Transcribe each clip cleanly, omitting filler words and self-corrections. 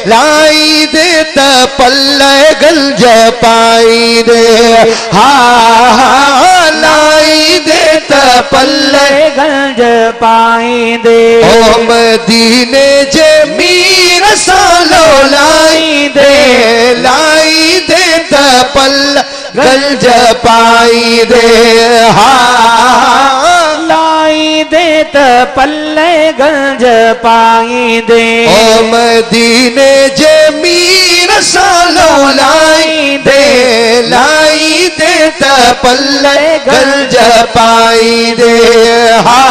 लाई दे त पल्ले गंज पाई दे हा लाई दे त पल्ले गंज पाई दे ओ मदीने जे मीर सालो लाई दे त पल्ले गंज पाई दे हा लाई दे त पल्ले गंज पाई दे ओ मदीने जे मीर सालो लाई दे त पल्ले गंज पाई दे हा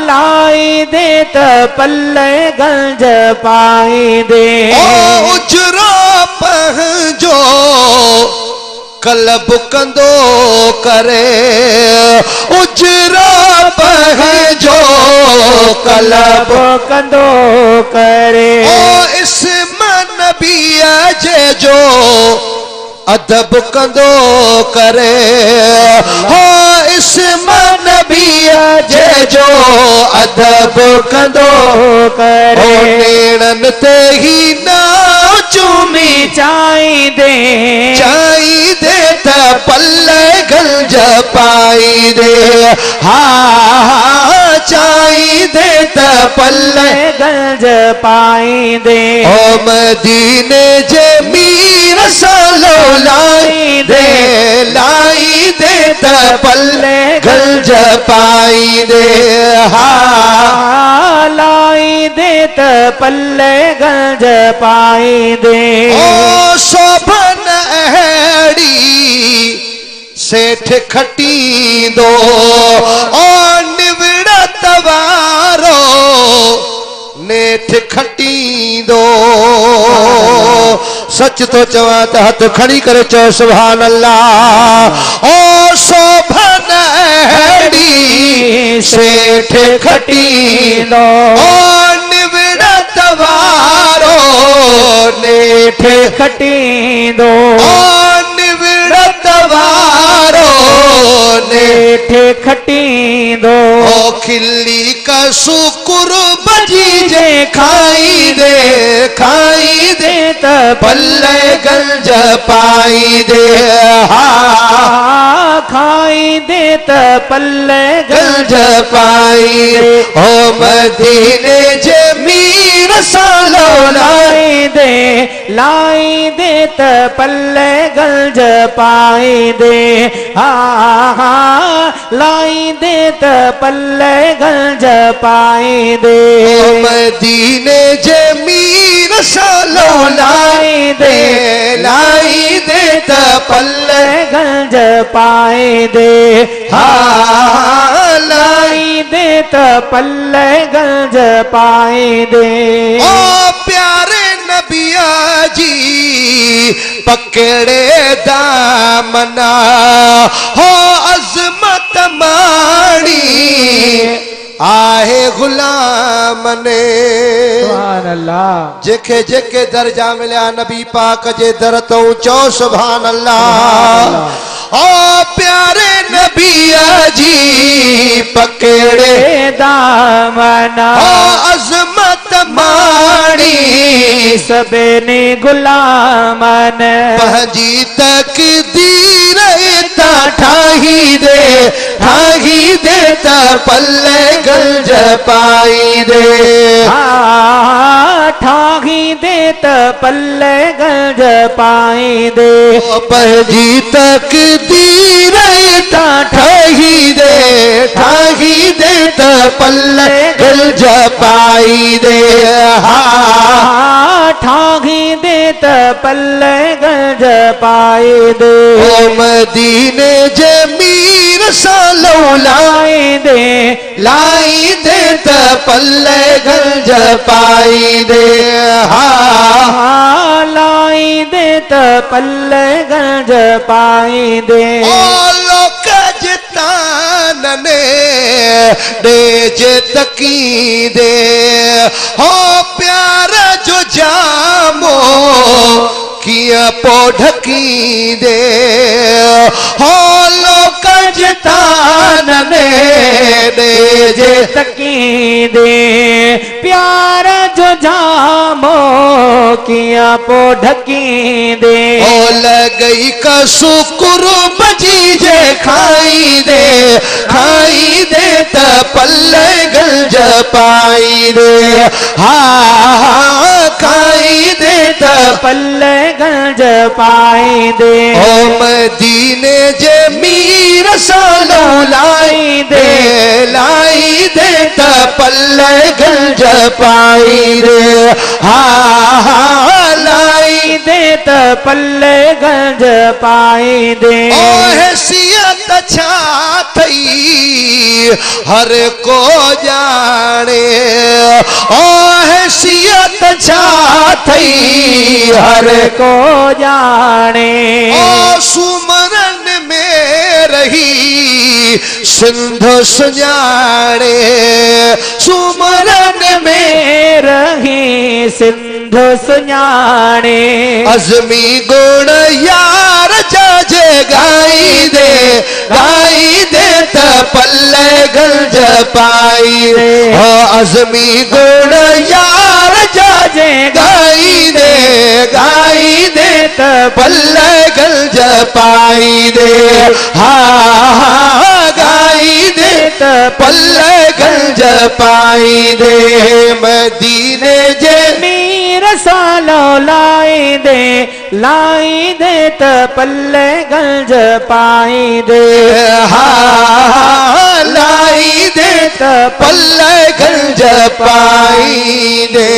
लाई दे त पल्ले गंज पाई दे ओ उजरा पंहिंजो कलब कंदो करे उजरा पंहिंजो कलब कंदो करे ओ इस्म नबीअ जे जो अदब कंदो करे हो इस्म नबीअ जे जो अदब कंदो करे नेणन ते ही ना चूमी चाई दे त पल्ले गंज पाई दे हा चाई दे त पल्ले गंज पाई दे ओ मदीने जे मीर सालो लाई दे त पल्ले गंज पाई दे हा लाई दे त पल्ले गंज पाई दे ओ शोभन अहड़ी सेठ खटी दो ओ निवड़त वारो नेठ खटी दो सच तो चवा त हथ खड़ी करे चो सुभान अल्लाह ओ शोभन अहड़ी सेठ खटी दो ओ निवड़त वारो नेठ खटी दो निवड़त वारो नेठ खटी दो ओ खिल्ली का शुक्र बजी जे खाई दे त पल्ले गंज पाई दे हा खाई दे त पल्ले गंज पाई दे ओ मदीने जे मीर सालो लाई दे त पल्ले गंज पाई दे हा लाई दे त पल्ले गंज पाई दे ओ मदीने जे मीर सालो लाई दे त पल्ले गंज पाई दे हा लाई दे त पल्ले गंज पाई दे ओ प्यारे नबिया जी पकड़े दामना हो अजमत माणी आहे गुलाम ने सुभान अल्लाह जेके जेके दर्जा मिलिया नबी पाक जे दर तो चो सुभान अल्लाह ओ प्यारे नबिया जी पकड़े दामना ओ अजमत माणी सबने गुलामन पंहिंजी तकदीर ता ठाही दे त पल्ले गंज पाई दे ठाही दे त पल्ले गंज पाई दे पंहिंजी तकदीर ता ठाही दे त पल्ले गंज पाई दे ठाही दे त पल्ले गंज पाई दे ओ मदीने जे मीर सालो लाई दे त पल्ले गंज पाई दे लाई दे त पल्ले गंज पाई दे ओ लोक जितानने दे जे तकी दे हो प्यार जो जामो किया पो ढकी दे हो लोक जितान दे जे तकी दे प्यार जो जामो किया पो ढकी दे ओ लगई का शुक्र बजी जे खाई दे त पल्ले गंज पाई दे हाँ खाई दे त पल्ले गंज पाई दे ओ मदीने जे मीर सालो लाई दे त पल्ले गंज पाई दे हाँ लाई दे त पल्ले गंज पाई दे ओ हैसियत छा थई हर को जाने ओ हैसियत छा थई हर को जाने ओ सुमरन में रही सिंध सुजाने सुमरन में रही सिंध सुजाने अज़मी गुण यार जाजे गाई दे त पल्ले गंज पाई दे हो अज़मी गुण यार जाजे गाई दे त पल्ले गंज पाई दे हाँ गाई दे त पल्ले गंज पाई दे मदीने जे मीर सालो लाई दे त पल्ले गंज पाई दे हाँ लाई दे त पल्ले गंज पाई दे